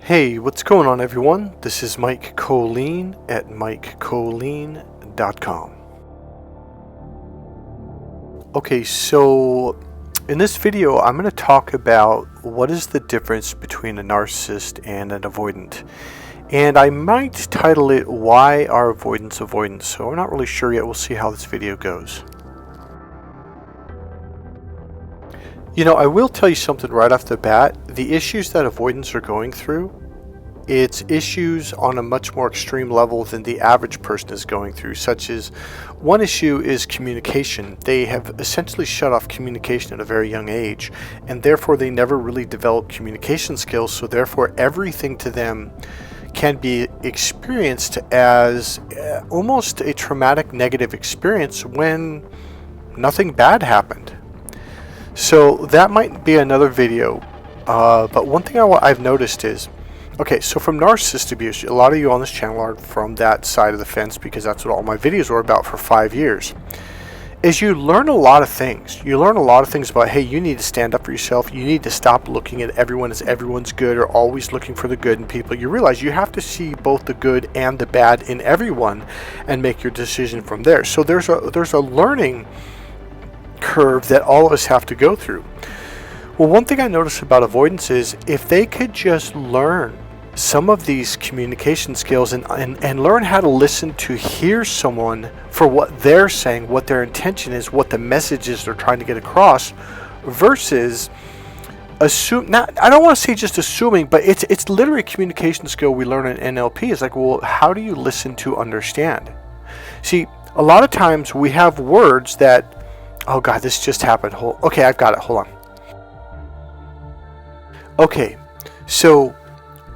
Hey, what's going on, everyone? This is Mike Kollin at MikeKollin.com. Okay, so in this video, I'm going to talk about what is the difference between a narcissist and an avoidant. And I might title it, Why Are Avoidants Avoidants? So I'm not really sure yet. We'll see how this video goes. You know, I will tell you something right off the bat. The issues that avoidants are going through, it's issues on a much more extreme level than the average person is going through, such as one issue is communication. They have essentially shut off communication at a very young age, and therefore they never really develop communication skills, so therefore everything to them can be experienced as almost a traumatic negative experience when nothing bad happened. So that might be another video, but one thing I've noticed is, okay, so from narcissist abuse, a lot of you on this channel are from that side of the fence because that's what all my videos were about for 5 years, is you learn a lot of things. You learn a lot of things about, hey, you need to stand up for yourself. You need to stop looking at everyone as everyone's good or always looking for the good in people. You realize you have to see both the good and the bad in everyone and make your decision from there. So there's a learning curve that all of us have to go through. Well, one thing I notice about avoidance is if they could just learn some of these communication skills and learn how to listen to hear someone for what they're saying, what their intention is, what the message is they're trying to get across, versus assume. I don't want to say just assuming, but it's literally a communication skill we learn in NLP. It's like, well, how do you listen to understand? See, a lot of times we have words that, oh God, this just happened. Okay, I've got it. Hold on. Okay, so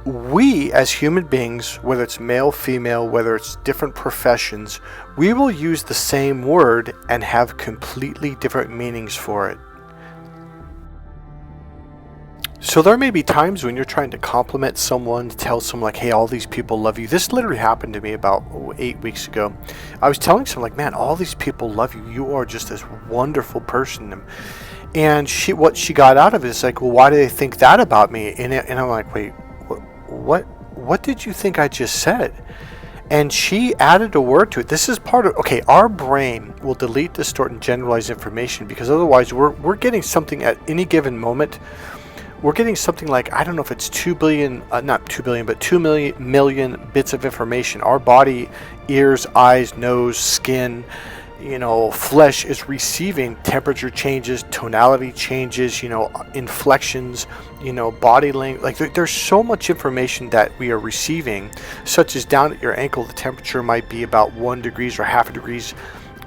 we as human beings, whether it's male, female, whether it's different professions, we will use the same word and have completely different meanings for it. So there may be times when you're trying to compliment someone, tell someone like, hey, all these people love you. This literally happened to me about 8 weeks ago. I was telling someone like, man, all these people love you. You are just this wonderful person. And what she got out of it is like, well, why do they think that about me? And I'm like, wait, what did you think I just said? And she added a word to it. This is part of, okay, our brain will delete, distort, and generalize information because otherwise we're getting something at any given moment. We're getting something like, I don't know if it's 2 billion, not 2 billion, but 2 million bits of information. Our body, ears, eyes, nose, skin, flesh is receiving temperature changes, tonality changes, inflections, body language. Like there's so much information that we are receiving, such as down at your ankle, the temperature might be about 1 degrees or half a degree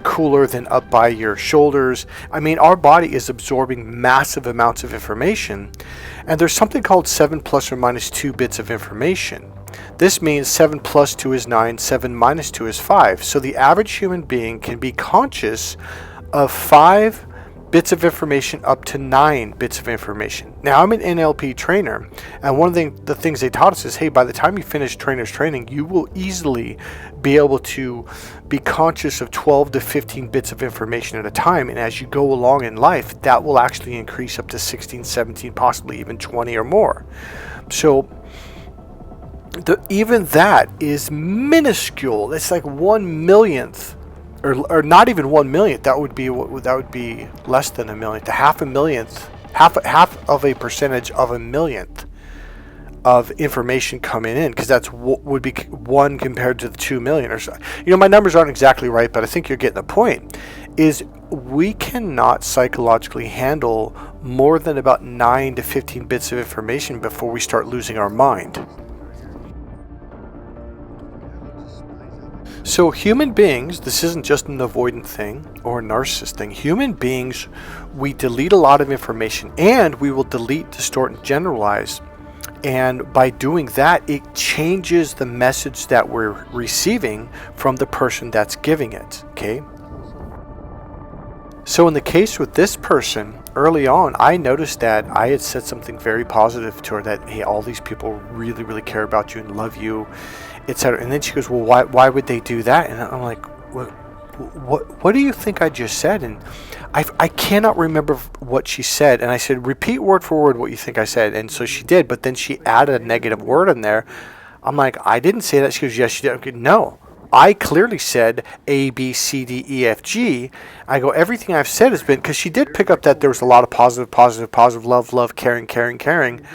cooler than up by your shoulders. I mean, our body is absorbing massive amounts of information, and there's something called 7 plus or minus 2 bits of information. This means 7 plus 2 is 9, 7 minus 2 is 5. So the average human being can be conscious of 5 bits of information up to 9 bits of information. Now, I'm an NLP trainer, and one of the things they taught us is, hey, by the time you finish trainer's training, you will easily be able to be conscious of 12 to 15 bits of information at a time, and as you go along in life, that will actually increase up to 16, 17, possibly even 20 or more. So even that is minuscule. It's like 1/millionth. Or not even 1/millionth. That would be less than a millionth. Half a millionth, half of a percentage of a millionth of information coming in, because that's what would be 1 compared to the 2 million or so. My numbers aren't exactly right, but I think you're getting the point. Is we cannot psychologically handle more than about 9 to 15 bits of information before we start losing our mind. So human beings, this isn't just an avoidant thing or a narcissist thing. Human beings, we delete a lot of information, and we will delete, distort, and generalize. And by doing that, it changes the message that we're receiving from the person that's giving it, okay? So in the case with this person, early on, I noticed that I had said something very positive to her, that, hey, all these people really, really care about you and love you, etc. And then she goes, well, why would they do that? And I'm like, well, what do you think I just said? And I cannot remember what she said. And I said, repeat word for word what you think I said. And so she did, but then she added a negative word in there. I'm like, I didn't say that. She goes, yes, you did. Okay, no, I clearly said A, B, C, D, E, F, G. I go, everything I've said has been, because she did pick up that there was a lot of positive, love, caring.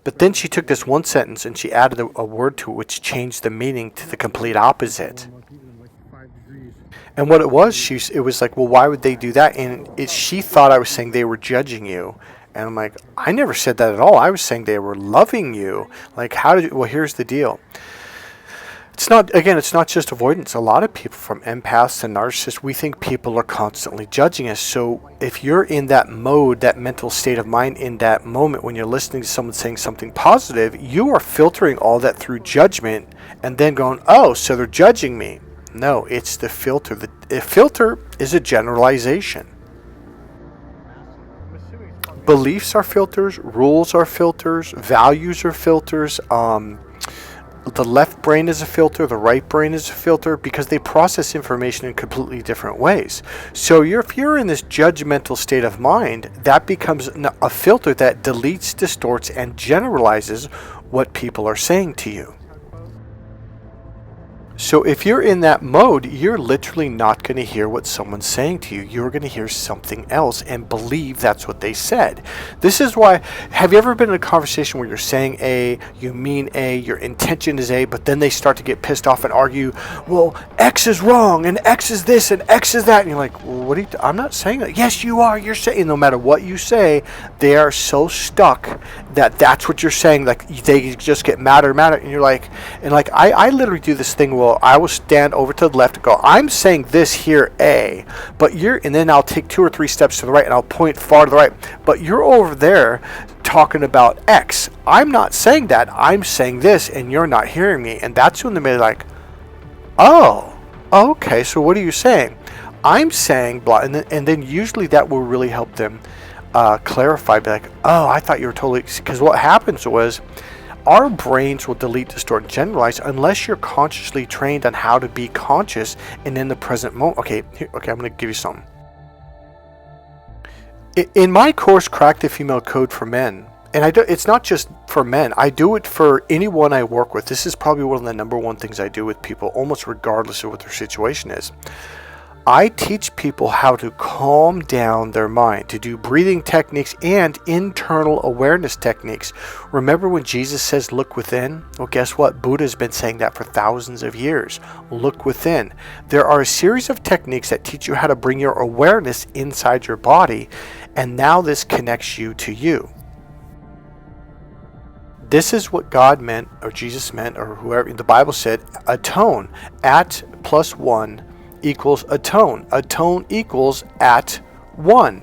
But then she took this one sentence and she added a word to it which changed the meaning to the complete opposite. And what it was, it was like, well, why would they do that? And she thought I was saying they were judging you. And I'm like, I never said that at all. I was saying they were loving you. Like, well, here's the deal. It's not just avoidance. A lot of people, from empaths to narcissists, we think people are constantly judging us. So if you're in that mode, that mental state of mind in that moment when you're listening to someone saying something positive, you are filtering all that through judgment and then going, oh, so they're judging me. No, it's the filter. The filter is a generalization. Beliefs are filters, rules are filters, values are filters. The left brain is a filter, the right brain is a filter, because they process information in completely different ways. So if you're in this judgmental state of mind, that becomes a filter that deletes, distorts, and generalizes what people are saying to you. So if you're in that mode, you're literally not going to hear what someone's saying to you. You're going to hear something else and believe that's what they said. This is why, have you ever been in a conversation where you're saying A, you mean A, your intention is A, but then they start to get pissed off and argue, well, X is wrong, and X is this, and X is that. And you're like, well, what are you I'm not saying that. Yes, you are. You're saying, no matter what you say, they are so stuck that that's what you're saying. Like, they just get madder. And you're like, I literally do this thing. Well, I will stand over to the left and go, I'm saying this here, A, but and then I'll take 2 or 3 steps to the right and I'll point far to the right, but you're over there talking about X. I'm not saying that. I'm saying this, and you're not hearing me. And that's when they're like, oh, okay, so what are you saying? I'm saying blah, and then usually that will really help them clarify, be like, oh, I thought you were totally, because what happens was, our brains will delete, distort, and generalize unless you're consciously trained on how to be conscious and in the present moment. Okay, I'm going to give you something. In my course, Crack the Female Code for Men, and it's not just for men, I do it for anyone I work with. This is probably one of the number one things I do with people, almost regardless of what their situation is. I teach people how to calm down their mind, to do breathing techniques and internal awareness techniques. Remember when Jesus says, look within? Well, guess what? Buddha's been saying that for thousands of years. Look within. There are a series of techniques that teach you how to bring your awareness inside your body, and now this connects you to you. This is what God meant, or Jesus meant, or whoever, the Bible said, atone. At plus 1 equals atone. Atone equals at 1.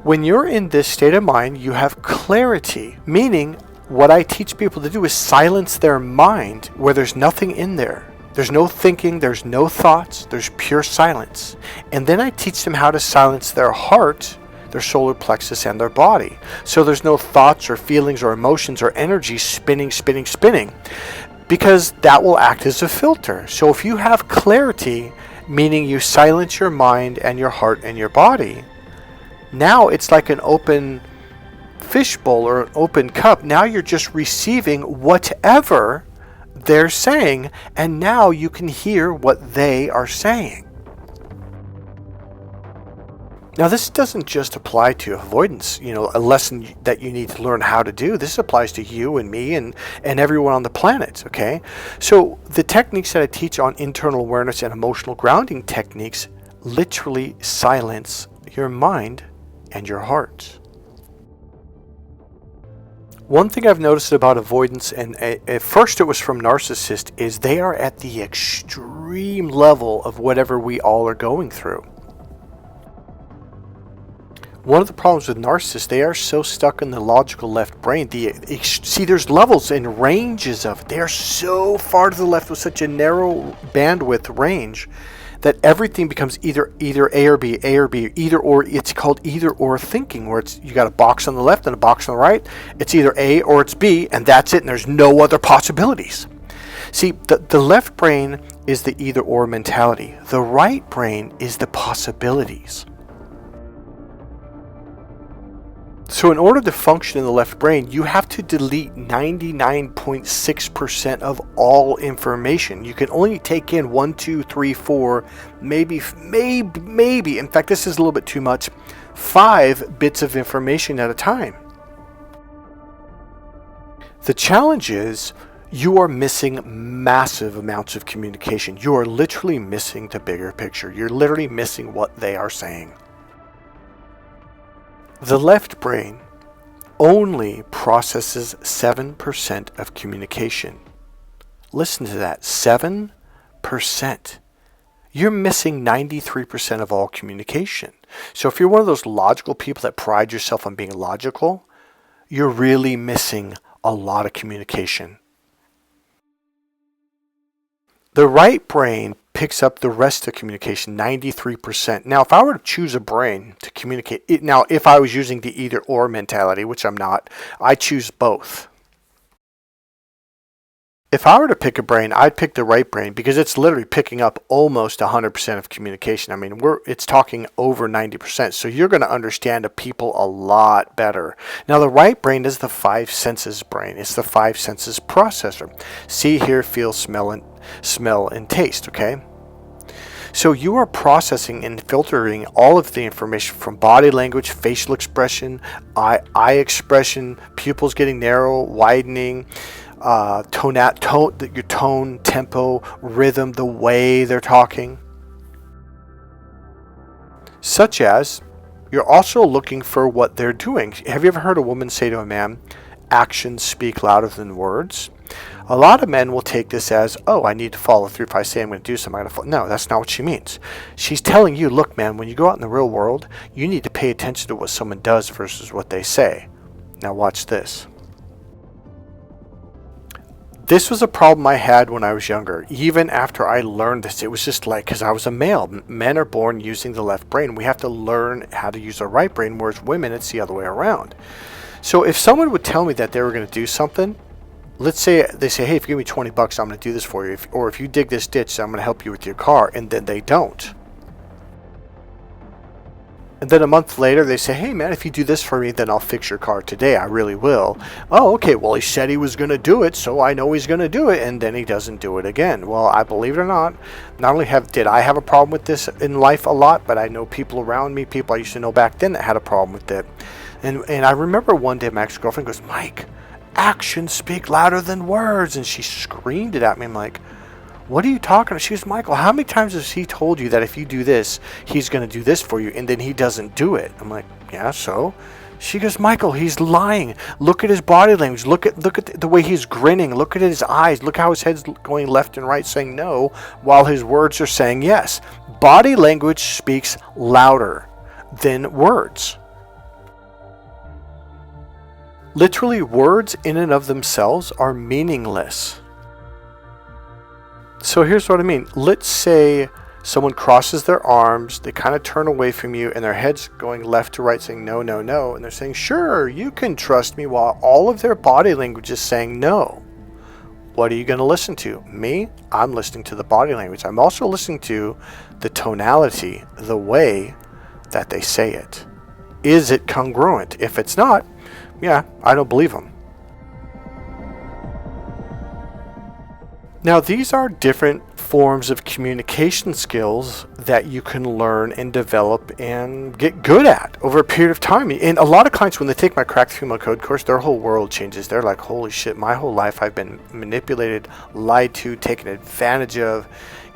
When you're in this state of mind, you have clarity, meaning what I teach people to do is silence their mind where there's nothing in there. There's no thinking, there's no thoughts, there's pure silence. And then I teach them how to silence their heart, their solar plexus, and their body. So there's no thoughts or feelings or emotions or energy spinning, because that will act as a filter. So if you have clarity, meaning you silence your mind and your heart and your body, now it's like an open fishbowl or an open cup. Now you're just receiving whatever they're saying, and now you can hear what they are saying. Now, this doesn't just apply to avoidance, a lesson that you need to learn how to do. This applies to you and me and everyone on the planet, okay? So the techniques that I teach on internal awareness and emotional grounding techniques literally silence your mind and your heart. One thing I've noticed about avoidance, and at first it was from narcissists, is they are at the extreme level of whatever we all are going through. One of the problems with narcissists, they are so stuck in the logical left brain. See, there's levels and ranges of it. They are so far to the left with such a narrow bandwidth range that everything becomes either A or B, either or. It's called either or thinking, where you got a box on the left and a box on the right. It's either A or it's B, and that's it, and there's no other possibilities. See, the left brain is the either or mentality. The right brain is the possibilities. So in order to function in the left brain, you have to delete 99.6% of all information. You can only take in 1, 2, 3, 4, maybe, in fact, this is a little bit too much, 5 bits of information at a time. The challenge is you are missing massive amounts of communication. You are literally missing the bigger picture. You're literally missing what they are saying. The left brain only processes 7% of communication. Listen to that, 7%. You're missing 93% of all communication. So if you're one of those logical people that pride yourself on being logical, you're really missing a lot of communication. The right brain picks up the rest of communication, 93%. Now, if I were to choose a brain to communicate, now if I was using the either or mentality, which I'm not, I choose both. If I were to pick a brain, I'd pick the right brain because it's literally picking up almost 100% of communication. I mean, it's talking over 90%. So you're going to understand the people a lot better. Now, the right brain is the 5 senses brain. It's the 5 senses processor. See, hear, feel, smell, and taste, okay? So you are processing and filtering all of the information from body language, facial expression, eye expression, pupils getting narrow, widening, your tone, tempo, rhythm, the way they're talking. Such as, you're also looking for what they're doing. Have you ever heard a woman say to a man, actions speak louder than words? A lot of men will take this as, oh, I need to follow through. If I say I'm going to do something, I'm going to follow. No, that's not what she means. She's telling you, look, man, when you go out in the real world, you need to pay attention to what someone does versus what they say. Now watch this. This was a problem I had when I was younger. Even after I learned this, it was just like, because I was a male. Men are born using the left brain. We have to learn how to use our right brain, whereas women, it's the other way around. So if someone would tell me that they were going to do something, let's say they say, hey, if you give me $20, I'm going to do this for you. Or if you dig this ditch, I'm going to help you with your car. And then they don't. And then a month later, they say, hey, man, if you do this for me, then I'll fix your car today. I really will. Oh, okay. Well, he said he was going to do it, so I know he's going to do it. And then he doesn't do it again. Well, I believe it or not only did I have a problem with this in life a lot, but I know people around me, people I used to know back then that had a problem with it. And I remember one day my ex-girlfriend goes, Mike, actions speak louder than words. And she screamed it at me. I'm like, what are you talking about? She goes, Michael, how many times has he told you that if you do this, he's going to do this for you, and then he doesn't do it? I'm like, yeah, so? She goes, Michael, he's lying. Look at his body language. Look at the way he's grinning. Look at his eyes. Look how his head's going left and right saying no, while his words are saying yes. Body language speaks louder than words. Literally, words in and of themselves are meaningless. So here's what I mean. Let's say someone crosses their arms, they kind of turn away from you, and their head's going left to right saying no, no, no. And they're saying, sure, you can trust me, while all of their body language is saying no. What are you going to listen to? Me? I'm listening to the body language. I'm also listening to the tonality, the way that they say it. Is it congruent? If it's not, yeah, I don't believe them. Now, these are different forms of communication skills that you can learn and develop and get good at over a period of time. And a lot of clients, when they take my Cracked Female Code course, their whole world changes. They're like, holy shit, my whole life I've been manipulated, lied to, taken advantage of,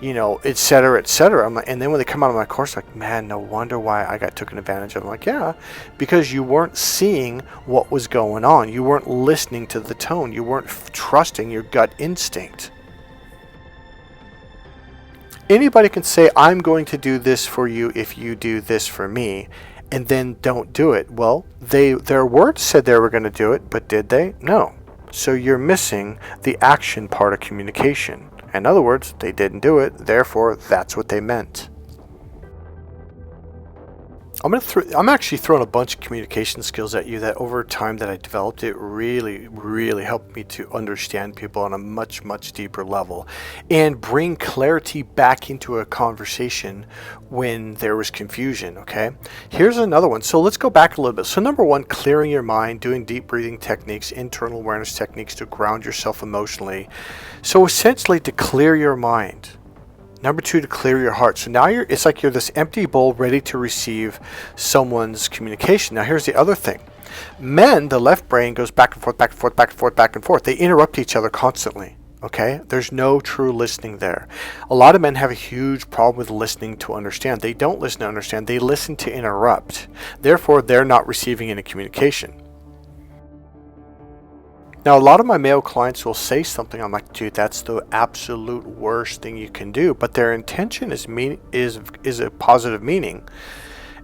et cetera, et cetera. And then when they come out of my course, like, man, no wonder why I got taken advantage of. I'm like, yeah, because you weren't seeing what was going on. You weren't listening to the tone. You weren't trusting your gut instinct. Anybody can say, I'm going to do this for you if you do this for me, and then don't do it. Well, their words said they were going to do it, but did they? No. So you're missing the action part of communication. In other words, they didn't do it, therefore that's what they meant. I'm actually throwing a bunch of communication skills at you that over time that I developed, it really, really helped me to understand people on a much, much deeper level and bring clarity back into a conversation when there was confusion, okay? Here's another one. So let's go back a little bit. So number one, clearing your mind, doing deep breathing techniques, internal awareness techniques to ground yourself emotionally. So essentially to clear your mind. Number two, to clear your heart. So now it's like you're this empty bowl ready to receive someone's communication. Now here's the other thing. Men, the left brain goes back and forth, back and forth, back and forth, back and forth. They interrupt each other constantly. Okay? There's no true listening there. A lot of men have a huge problem with listening to understand. They don't listen to understand. They listen to interrupt. Therefore, they're not receiving any communication. Now, a lot of my male clients will say something. I'm like, dude, that's the absolute worst thing you can do. But their intention is a positive meaning.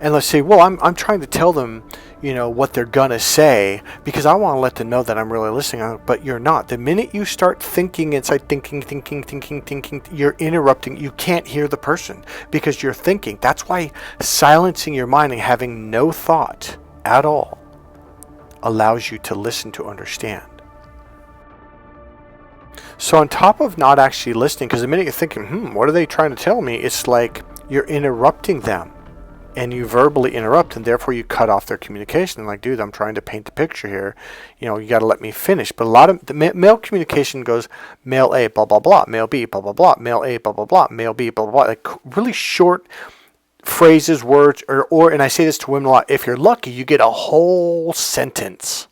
And let's say, well, I'm trying to tell them, what they're gonna say because I want to let them know that I'm really listening. But you're not. The minute you start thinking inside, thinking, you're interrupting. You can't hear the person because you're thinking. That's why silencing your mind and having no thought at all allows you to listen to understand. So on top of not actually listening, because the minute you're thinking, what are they trying to tell me? It's like you're interrupting them and you verbally interrupt and therefore you cut off their communication. Like, dude, I'm trying to paint the picture here. You got to let me finish. But a lot of the male communication goes male A, blah, blah, blah, male B, blah, blah, blah, male A, blah, blah, blah, male B, blah, blah, blah. Like really short phrases, words, or, and I say this to women a lot, if you're lucky, you get a whole sentence.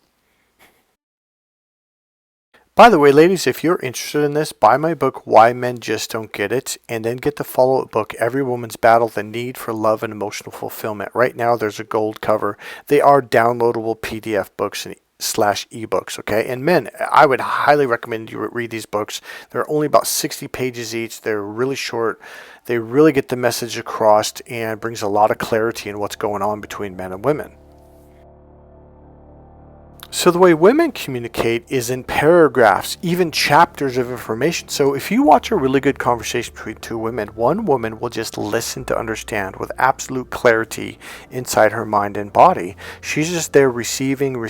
By the way, ladies, if you're interested in this, buy my book, Why Men Just Don't Get It, and then get the follow-up book, Every Woman's Battle, The Need for Love and Emotional Fulfillment. Right now, there's a gold cover. They are downloadable PDF books and /ebooks, okay? And men, I would highly recommend you read these books. They're only about 60 pages each. They're really short. They really get the message across and brings a lot of clarity in what's going on between men and women. So the way women communicate is in paragraphs, even chapters of information. So if you watch a really good conversation between two women, one woman will just listen to understand with absolute clarity inside her mind and body. She's just there receiving, and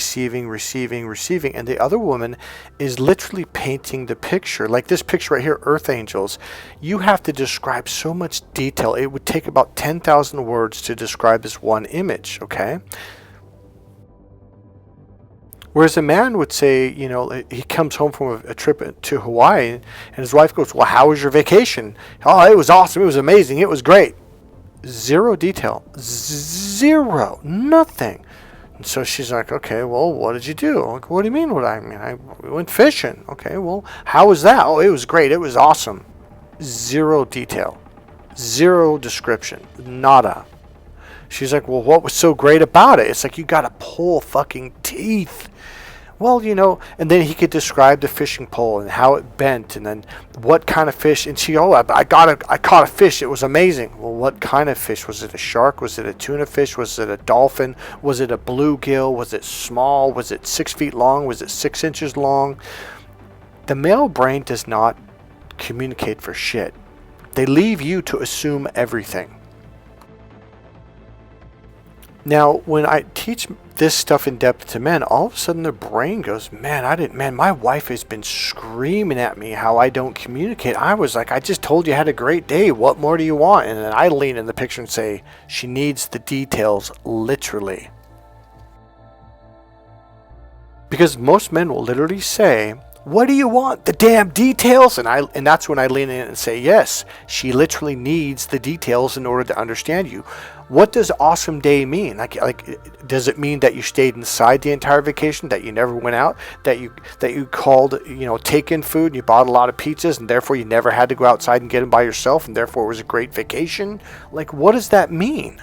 the other woman is literally painting the picture. Like this picture right here, Earth Angels. You have to describe so much detail. It would take about 10,000 words to describe this one image, okay? Whereas a man would say, he comes home from a trip to Hawaii and his wife goes, well, how was your vacation? Oh, it was awesome. It was amazing. It was great. Zero detail. Zero. Nothing. And so she's like, okay, well, what did you do? I'm like, what do you mean we went fishing. Okay, well, how was that? Oh, it was great. It was awesome. Zero detail. Zero description. Nada. She's like, well, what was so great about it? It's like, you got to pull fucking teeth. Well, and then he could describe the fishing pole and how it bent and then what kind of fish. And she, I caught a fish. It was amazing. Well, what kind of fish? Was it a shark? Was it a tuna fish? Was it a dolphin? Was it a bluegill? Was it small? Was it 6 feet long? Was it 6 inches long? The male brain does not communicate for shit. They leave you to assume everything. Now, when I teach this stuff in depth to men, all of a sudden their brain goes, man, my wife has been screaming at me how I don't communicate. I was like, I just told you I had a great day. What more do you want? And then I lean in the picture and say, she needs the details literally. Because most men will literally say, what do you want? The damn details? And that's when I lean in and say, yes, she literally needs the details in order to understand you. What does awesome day mean? Like, does it mean that you stayed inside the entire vacation, that you never went out, that you called, take-in food, and you bought a lot of pizzas, and therefore you never had to go outside and get them by yourself, and therefore it was a great vacation? Like, what does that mean?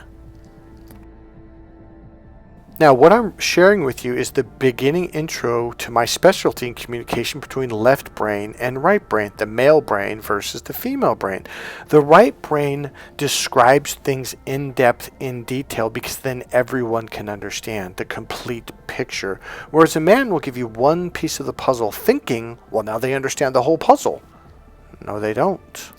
Now, what I'm sharing with you is the beginning intro to my specialty in communication between left brain and right brain, the male brain versus the female brain. The right brain describes things in depth, in detail, because then everyone can understand the complete picture. Whereas a man will give you one piece of the puzzle thinking, well, now they understand the whole puzzle. No, they don't.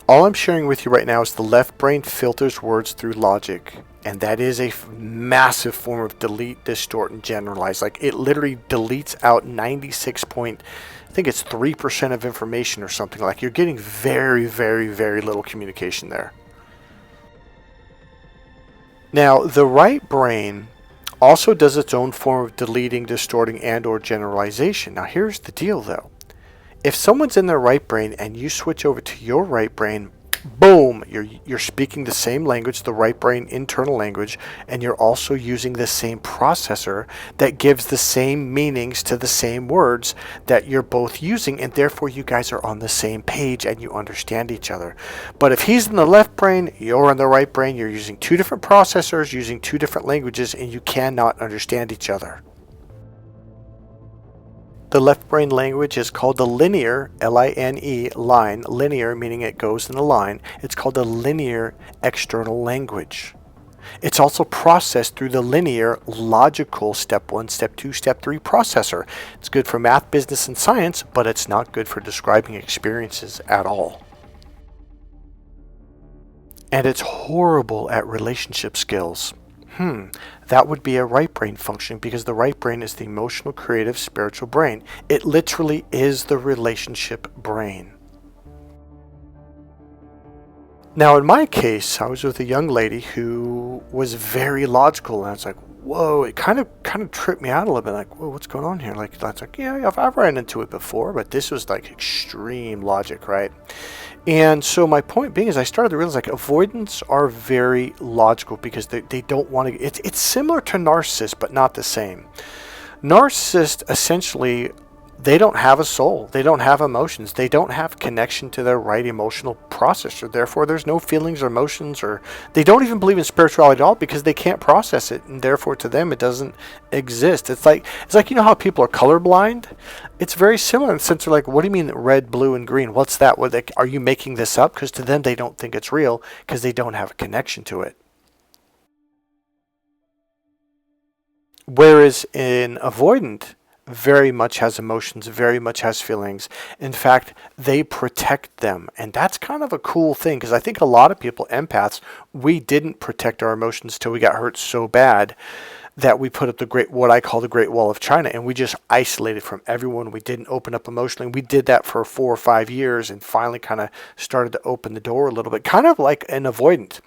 All I'm sharing with you right now is the left brain filters words through logic. And that is a massive form of delete, distort, and generalize. Like, it literally deletes out 3% of information or something. Like, you're getting very, very, very little communication there. Now, the right brain also does its own form of deleting, distorting, and or generalization. Now, here's the deal, though. If someone's in their right brain and you switch over to your right brain, boom, you're speaking the same language, the right brain internal language, and you're also using the same processor that gives the same meanings to the same words that you're both using, and therefore you guys are on the same page and you understand each other. But if he's in the left brain, you're in the right brain, you're using two different processors, using two different languages, and you cannot understand each other. The left brain language is called the linear, L-I-N-E, line, linear meaning it goes in a line. It's called the linear external language. It's also processed through the linear logical step 1, step 2, step 3 processor. It's good for math, business, and science, but it's not good for describing experiences at all. And it's horrible at relationship skills. That would be a right brain function, because the right brain is the emotional, creative, spiritual brain. It literally is the relationship brain. Now, in my case, I was with a young lady who was very logical, and I was like, whoa, it kind of tripped me out a little bit. Like, whoa, what's going on here? Like, I was like, yeah, I've ran into it before, but this was like extreme logic, right? And so my point being is, I started to realize, like, avoidants are very logical because they don't want to. It's similar to narcissists, but not the same. Narcissists, essentially, they don't have a soul. They don't have emotions. They don't have connection to their right emotional processor. Therefore, there's no feelings or emotions, or they don't even believe in spirituality at all because they can't process it, and therefore to them it doesn't exist. It's like you know how people are colorblind? It's very similar in the sense they're like, what do you mean red, blue, and green? What's that? Are you making this up? Because to them they don't think it's real because they don't have a connection to it. Whereas in avoidant, very much has emotions, very much has feelings. In fact, they protect them. And that's kind of a cool thing, because I think a lot of people, empaths, we didn't protect our emotions till we got hurt so bad that we put up what I call the Great Wall of China, and we just isolated from everyone. We didn't open up emotionally. We did that for 4 or 5 years and finally kind of started to open the door a little bit, kind of like an avoidant.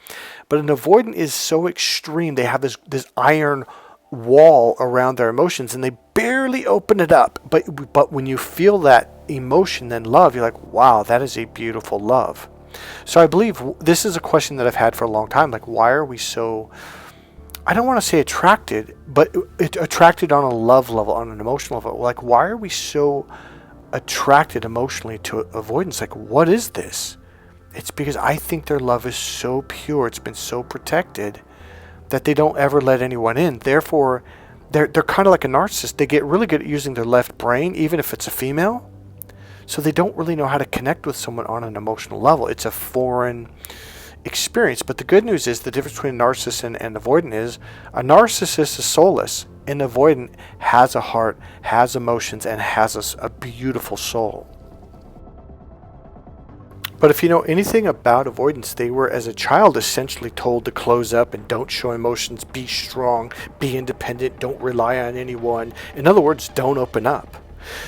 But an avoidant is so extreme. They have this iron wall around their emotions, and they barely open it up, but when you feel that emotion, then love, you're like, wow, that is a beautiful love. So I believe this is a question that I've had for a long time, like, why are we so, I don't want to say attracted, but attracted on a love level, on an emotional level? Like, why are we so attracted emotionally to avoidance? Like, what is this? It's because I think their love is so pure, it's been so protected, that they don't ever let anyone in. Therefore, they're kind of like a narcissist. They get really good at using their left brain, even if it's a female. So they don't really know how to connect with someone on an emotional level. It's a foreign experience. But the good news is, the difference between a narcissist and avoidant is, a narcissist is soulless. An avoidant has a heart, has emotions, and has a beautiful soul. But if you know anything about avoidance, they were, as a child, essentially told to close up and don't show emotions, be strong, be independent, don't rely on anyone. In other words, don't open up.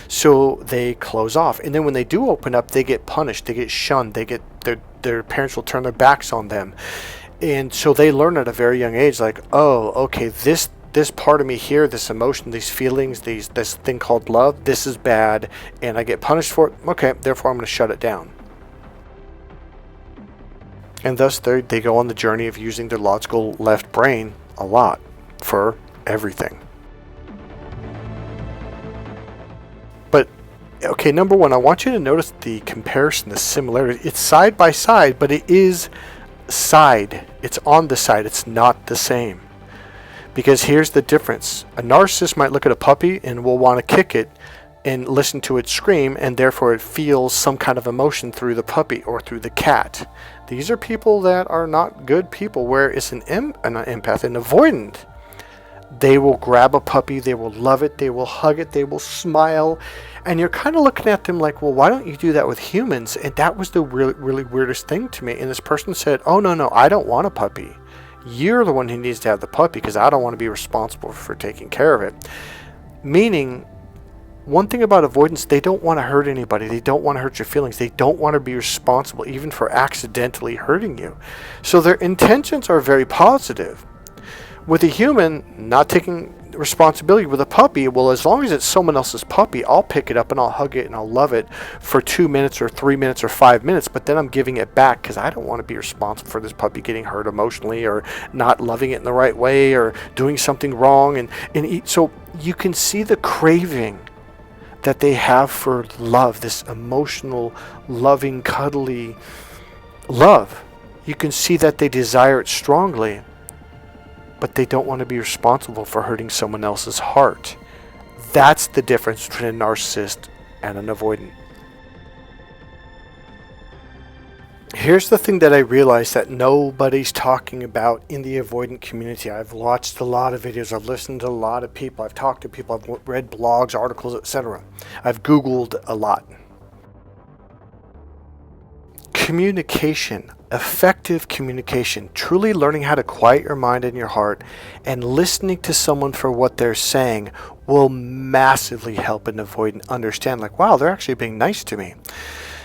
So they close off. And then when they do open up, they get punished, they get shunned, their parents will turn their backs on them. And so they learn at a very young age, like, oh, okay, this part of me here, this emotion, these feelings, this thing called love, this is bad, and I get punished for it. Okay, therefore I'm going to shut it down. And thus they go on the journey of using their logical left brain a lot for everything. But, okay, number one, I want you to notice the comparison, the similarity. It's side by side, but it is side. It's on the side. It's not the same. Because here's the difference. A narcissist might look at a puppy and will want to kick it and listen to it scream, and therefore it feels some kind of emotion through the puppy or through the cat. These are people that are not good people, where it's an empath, an avoidant. They will grab a puppy, they will love it, they will hug it, they will smile. And you're kind of looking at them like, well, why don't you do that with humans? And that was the really, really weirdest thing to me. And this person said, oh, no, I don't want a puppy. You're the one who needs to have the puppy because I don't want to be responsible for taking care of it. Meaning, one thing about avoidance, they don't want to hurt anybody. They don't want to hurt your feelings. They don't want to be responsible even for accidentally hurting you. So their intentions are very positive. With a human, not taking responsibility. With a puppy, well, as long as it's someone else's puppy, I'll pick it up and I'll hug it and I'll love it for 2 minutes or 3 minutes or 5 minutes, but then I'm giving it back because I don't want to be responsible for this puppy getting hurt emotionally or not loving it in the right way or doing something wrong. So you can see the craving that they have for love, this emotional, loving, cuddly love. You can see that they desire it strongly, but they don't want to be responsible for hurting someone else's heart. That's the difference between a narcissist and an avoidant. Here's the thing that I realized that nobody's talking about in the avoidant community. I've watched a lot of videos, I've listened to a lot of people, I've talked to people, I've read blogs, articles, etc. I've Googled a lot. Communication, effective communication, truly learning how to quiet your mind and your heart and listening to someone for what they're saying will massively help an avoidant understand, like, wow, they're actually being nice to me.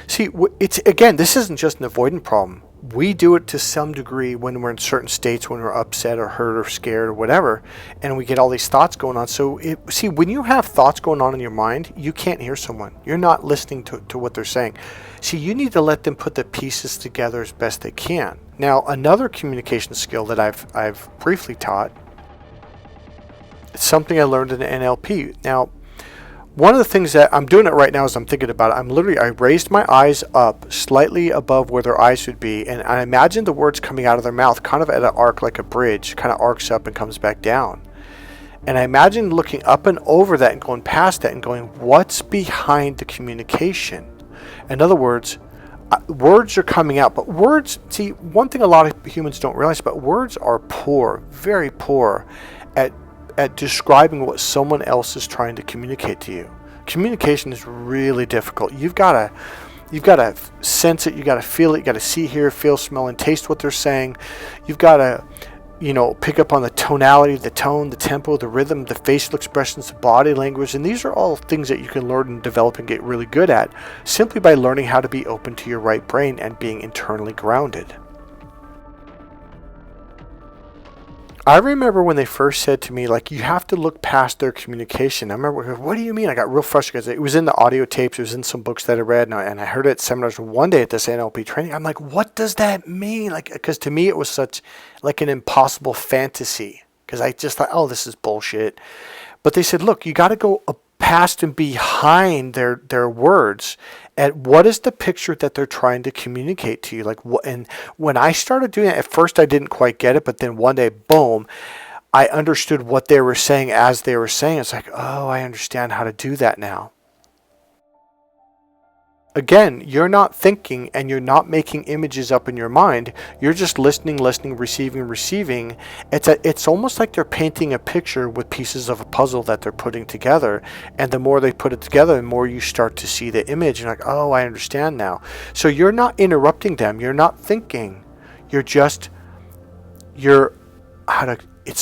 See, this isn't just an avoidant problem. We do it to some degree when we're in certain states, when we're upset or hurt or scared or whatever, and we get all these thoughts going on. So, when you have thoughts going on in your mind, you can't hear someone. You're not listening to what they're saying. See, you need to let them put the pieces together as best they can. Now, another communication skill that I've briefly taught, it's something I learned in NLP. Now, one of the things that I'm doing it right now as I'm thinking about it, I raised my eyes up slightly above where their eyes should be, and I imagine the words coming out of their mouth kind of at an arc like a bridge, kind of arcs up and comes back down. And I imagine looking up and over that and going past that and going, what's behind the communication? In other words, words are coming out, but words, see, one thing a lot of humans don't realize, but words are poor, very poor at describing what someone else is trying to communicate to you. Communication is really difficult. You've got to sense it, you got to feel it, you got to see, hear, feel, smell, and taste what they're saying. You've got to, pick up on the tonality, the tone, the tempo, the rhythm, the facial expressions, the body language, and these are all things that you can learn and develop and get really good at simply by learning how to be open to your right brain and being internally grounded. I remember when they first said to me, like, you have to look past their communication. I remember, what do you mean? I got real frustrated because it was in the audio tapes, it was in some books that I read, and I heard it at seminars one day at this NLP training. I'm like, what does that mean? Like, because to me it was such like an impossible fantasy because I just thought, oh, this is bullshit. But they said, look, you got to go past and behind their words at what is the picture that they're trying to communicate to you. Like, and when I started doing it, at first I didn't quite get it, but then one day, boom, I understood what they were saying as they were saying. It's like, oh, I understand how to do that now. Again, you're not thinking and you're not making images up in your mind. You're just listening, receiving. It's almost like they're painting a picture with pieces of a puzzle that they're putting together. And the more they put it together, the more you start to see the image. And like, oh, I understand now. So you're not interrupting them. You're not thinking. It's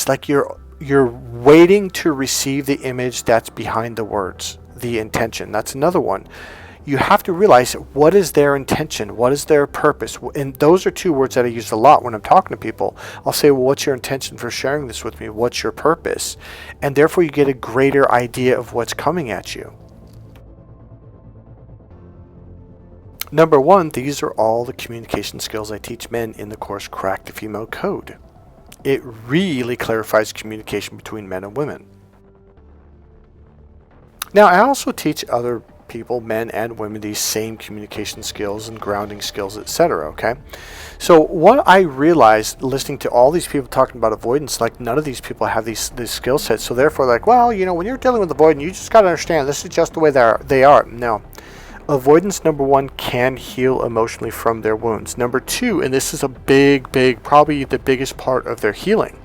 like you're waiting to receive the image that's behind the words, the intention. That's another one. You have to realize what is their intention, what is their purpose. And those are two words that I use a lot when I'm talking to people. I'll say, well, what's your intention for sharing this with me? What's your purpose? And therefore you get a greater idea of what's coming at you. Number one, these are all the communication skills I teach men in the course Crack the Female Code. It really clarifies communication between men and women. Now, I also teach other people, men and women, these same communication skills and grounding skills, etc. Okay, so what I realized listening to all these people talking about avoidance, like none of these people have these skill sets. So therefore, like, well, when you're dealing with avoidance, you just got to understand this is just the way they are. No, avoidance, number one, can heal emotionally from their wounds. Number two, and this is a big, probably the biggest part of their healing,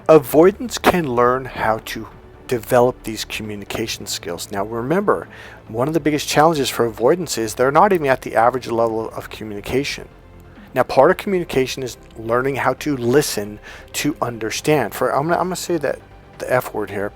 Avoidants can learn how to develop these communication skills. Now remember, one of the biggest challenges for avoidance is they're not even at the average level of communication. Now part of communication is learning how to listen to understand. I'm gonna say that the F word here.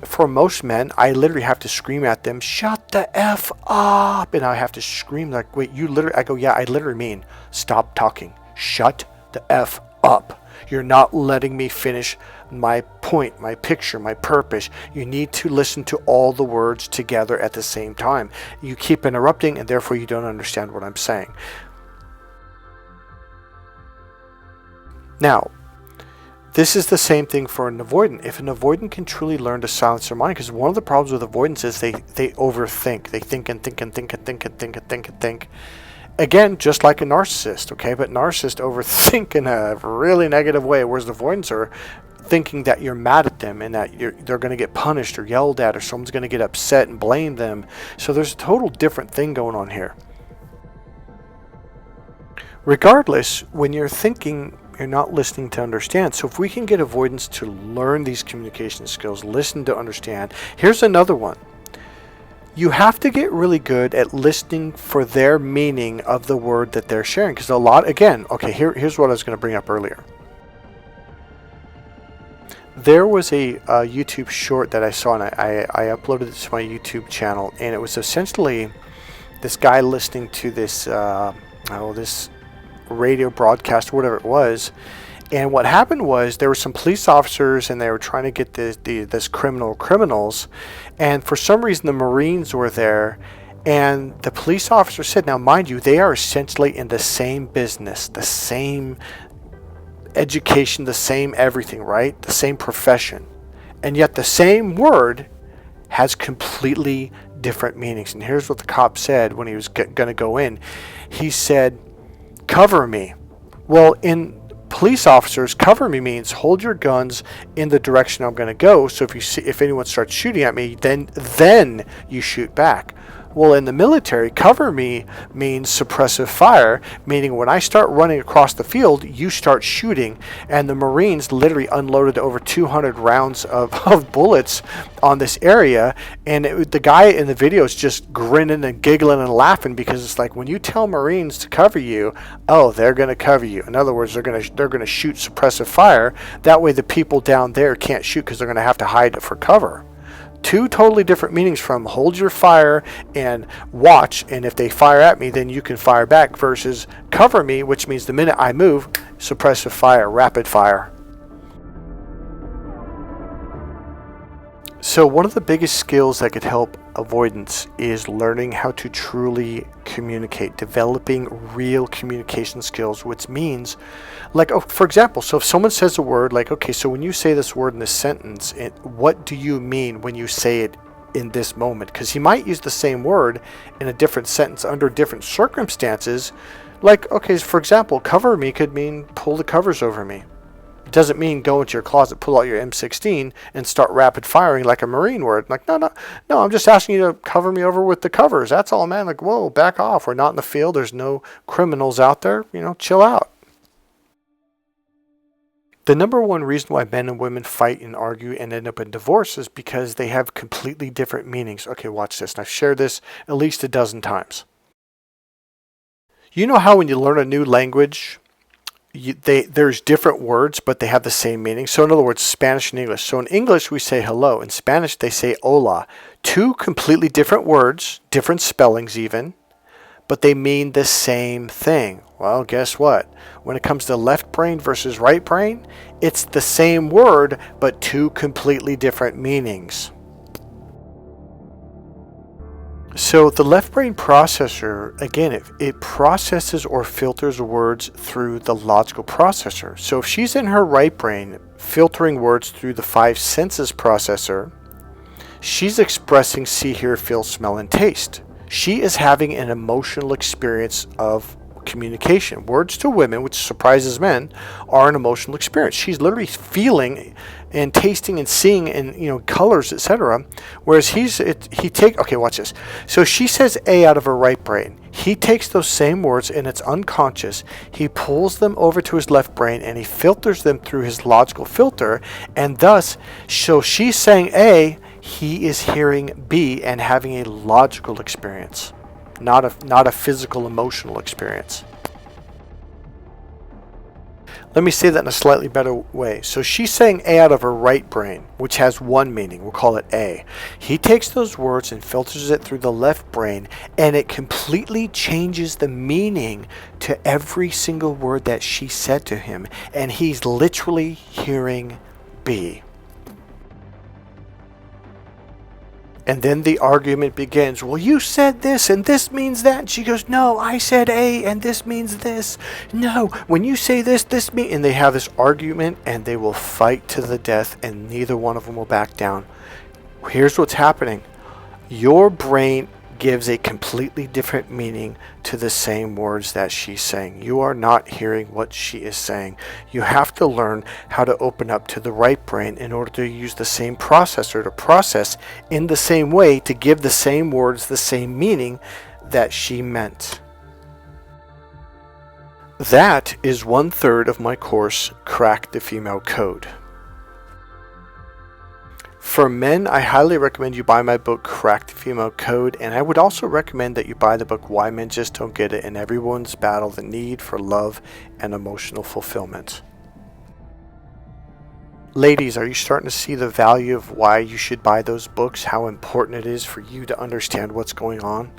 For most men, I literally have to scream at them, shut the F up. And I have to scream like, wait, I go, yeah, I literally mean, stop talking. Shut the F up. You're not letting me finish my point, my picture, my purpose. You need to listen to all the words together at the same time. You keep interrupting and therefore you don't understand what I'm saying. Now, this is the same thing for an avoidant. If an avoidant can truly learn to silence their mind, because one of the problems with avoidance is they overthink. They think and think and think and think and think and think and think. Again, just like a narcissist, okay? But narcissists overthink in a really negative way, whereas the avoidants are thinking that you're mad at them and that they're going to get punished or yelled at or someone's going to get upset and blame them. So there's a total different thing going on here. Regardless, when you're thinking, you're not listening to understand. So if we can get avoidants to learn these communication skills, listen to understand. Here's another one. You have to get really good at listening for their meaning of the word that they're sharing. Because here's what I was going to bring up earlier. There was a YouTube short that I saw, and I uploaded it to my YouTube channel, and it was essentially this guy listening to this radio broadcast or whatever it was. And what happened was there were some police officers and they were trying to get this criminals, and for some reason the Marines were there, and the police officer said, now mind you, they are essentially in the same business, the same education, the same everything, right? The same profession, and yet the same word has completely different meanings. And here's what the cop said when he was going to go in. He said, cover me. Well, in police officers, cover me means hold your guns in the direction I'm going to go. So if anyone starts shooting at me, then you shoot back. Well, in the military, cover me means suppressive fire, meaning when I start running across the field, you start shooting. And the Marines literally unloaded over 200 rounds of bullets on this area. And the guy in the video is just grinning and giggling and laughing, because it's like, when you tell Marines to cover you, oh, they're going to cover you. In other words, they're going to shoot suppressive fire. That way the people down there can't shoot because they're going to have to hide for cover. Two totally different meanings from hold your fire and watch, and if they fire at me, then you can fire back, versus cover me, which means the minute I move, suppressive fire, rapid fire. So one of the biggest skills that could help avoidance is learning how to truly communicate, developing real communication skills, which means, like, for example, so if someone says a word, like, okay, so when you say this word in this sentence, what do you mean when you say it in this moment? Because he might use the same word in a different sentence under different circumstances. Like, okay, for example, cover me could mean pull the covers over me. It doesn't mean go into your closet, pull out your M16 and start rapid firing like a Marine word. Like, no, I'm just asking you to cover me over with the covers. That's all, man. Like, whoa, back off. We're not in the field. There's no criminals out there. Chill out. The number one reason why men and women fight and argue and end up in divorce is because they have completely different meanings. Okay, watch this. And I've shared this at least a dozen times. You know how when you learn a new language, there's different words, but they have the same meaning. So in other words, Spanish and English. So in English, we say hello. In Spanish, they say hola. Two completely different words, different spellings even, but they mean the same thing. Well, guess what? When it comes to left brain versus right brain, it's the same word, but two completely different meanings. So the left brain processor, again, it processes or filters words through the logical processor. So if she's in her right brain filtering words through the five senses processor, she's expressing see, hear, feel, smell, and taste. She is having an emotional experience of communication. Words to women, which surprises men, are an emotional experience. She's literally feeling and tasting and seeing and colors, etc. Whereas okay, watch this. So she says A out of her right brain. He takes those same words and it's unconscious. He pulls them over to his left brain and he filters them through his logical filter, and thus, so she's saying A, he is hearing B and having a logical experience, not a physical, emotional experience. Let me say that in a slightly better way. So she's saying A out of her right brain, which has one meaning. We'll call it A. He takes those words and filters it through the left brain, and it completely changes the meaning to every single word that she said to him. And he's literally hearing B. And then the argument begins. Well, you said this and this means that. And she goes, no, I said A and this means this. No, when you say this, this means... And they have this argument and they will fight to the death and neither one of them will back down. Here's what's happening. Your brain gives a completely different meaning to the same words that she's saying. You are not hearing what she is saying. You have to learn how to open up to the right brain in order to use the same processor to process in the same way to give the same words the same meaning that she meant. That is 1/3 of my course, Crack the Female Code. For men, I highly recommend you buy my book, Crack the Female Code, and I would also recommend that you buy the book, Why Men Just Don't Get It, and Everyone's Battle, the Need for Love and Emotional Fulfillment. Ladies, are you starting to see the value of why you should buy those books, how important it is for you to understand what's going on?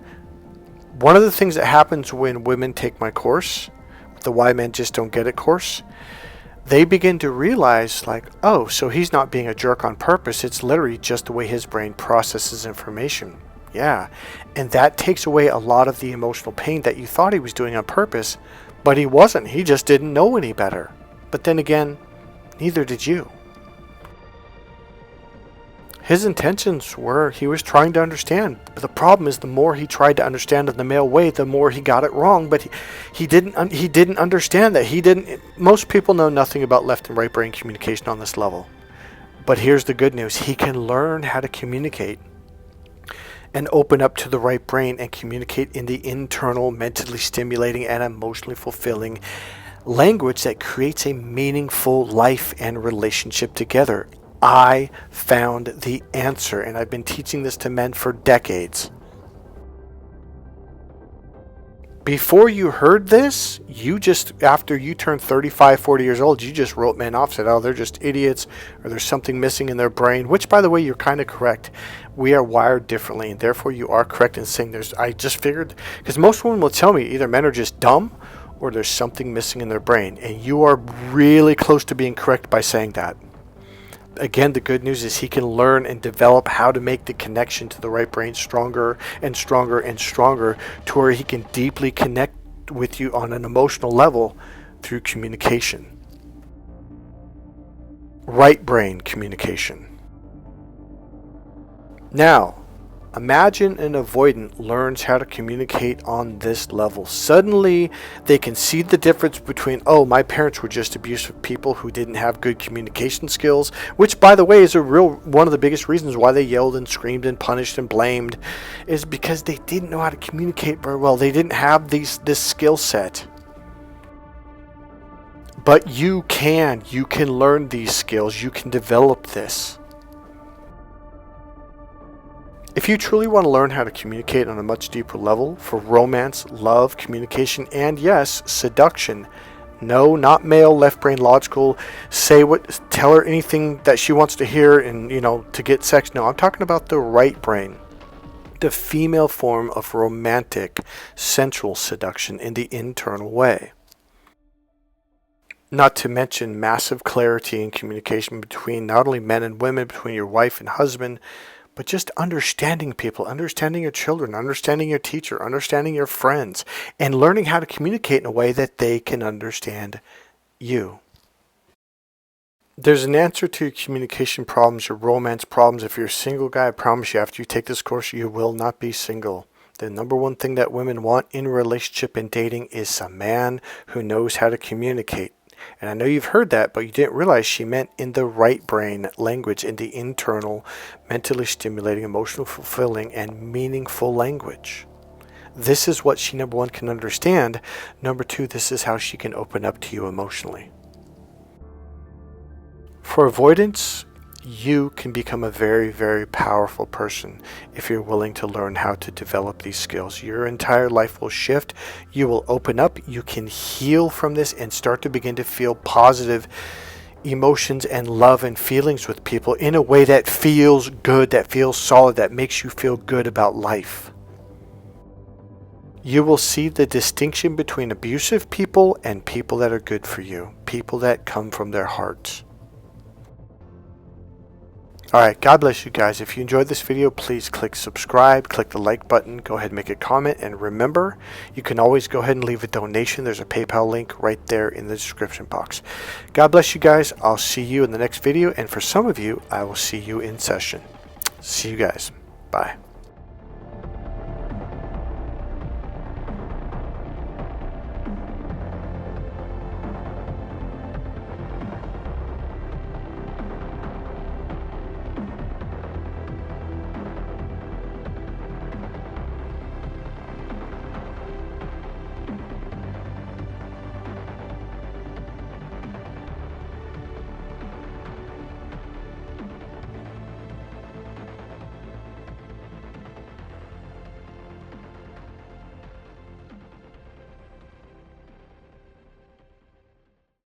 One of the things that happens when women take my course, the Why Men Just Don't Get It course, they begin to realize, like, oh, so he's not being a jerk on purpose. It's literally just the way his brain processes information. Yeah. And that takes away a lot of the emotional pain that you thought he was doing on purpose, but he wasn't. He just didn't know any better. But then again, neither did you. His intentions were he was trying to understand. But the problem is the more he tried to understand in the male way, the more he got it wrong. But he didn't understand that. Most people know nothing about left and right brain communication on this level. But here's the good news. He can learn how to communicate and open up to the right brain and communicate in the internal, mentally stimulating and emotionally fulfilling language that creates a meaningful life and relationship together. I found the answer, and I've been teaching this to men for decades. Before you heard this, after you turned 35, 40 years old, you just wrote men off, said, oh, they're just idiots, or there's something missing in their brain, which, by the way, you're kind of correct. We are wired differently, and therefore you are correct in saying I just figured, because most women will tell me either men are just dumb or there's something missing in their brain, and you are really close to being correct by saying that. Again, the good news is he can learn and develop how to make the connection to the right brain stronger and stronger and stronger to where he can deeply connect with you on an emotional level through communication. Right brain communication. Now, imagine an avoidant learns how to communicate on this level. Suddenly, they can see the difference between, oh, my parents were just abusive people who didn't have good communication skills, which, by the way, is one of the biggest reasons why they yelled and screamed and punished and blamed, is because they didn't know how to communicate very well. They didn't have this skill set. But you can learn these skills. You can develop this. If you truly want to learn how to communicate on a much deeper level for romance, love, communication, and yes, seduction, no, not male, left brain, logical, tell her anything that she wants to hear and, to get sex. No, I'm talking about the right brain, the female form of romantic, sensual seduction in the internal way. Not to mention massive clarity in communication between not only men and women, between your wife and husband, but just understanding people, understanding your children, understanding your teacher, understanding your friends, and learning how to communicate in a way that they can understand you. There's an answer to your communication problems, your romance problems. If you're a single guy, I promise you, after you take this course, you will not be single. The number one thing that women want in a relationship and dating is a man who knows how to communicate. And I know you've heard that, but you didn't realize she meant in the right brain language, in the internal, mentally stimulating, emotional fulfilling, and meaningful language. This is what she, number one, can understand. Number two, this is how she can open up to you emotionally. For avoidance, you can become a very, very powerful person if you're willing to learn how to develop these skills. Your entire life will shift. You will open up. You can heal from this and start to begin to feel positive emotions and love and feelings with people in a way that feels good, that feels solid, that makes you feel good about life. You will see the distinction between abusive people and people that are good for you, people that come from their hearts. Alright, God bless you guys. If you enjoyed this video, please click subscribe, click the like button, go ahead and make a comment, and remember, you can always go ahead and leave a donation. There's a PayPal link right there in the description box. God bless you guys. I'll see you in the next video, and for some of you, I will see you in session. See you guys. Bye.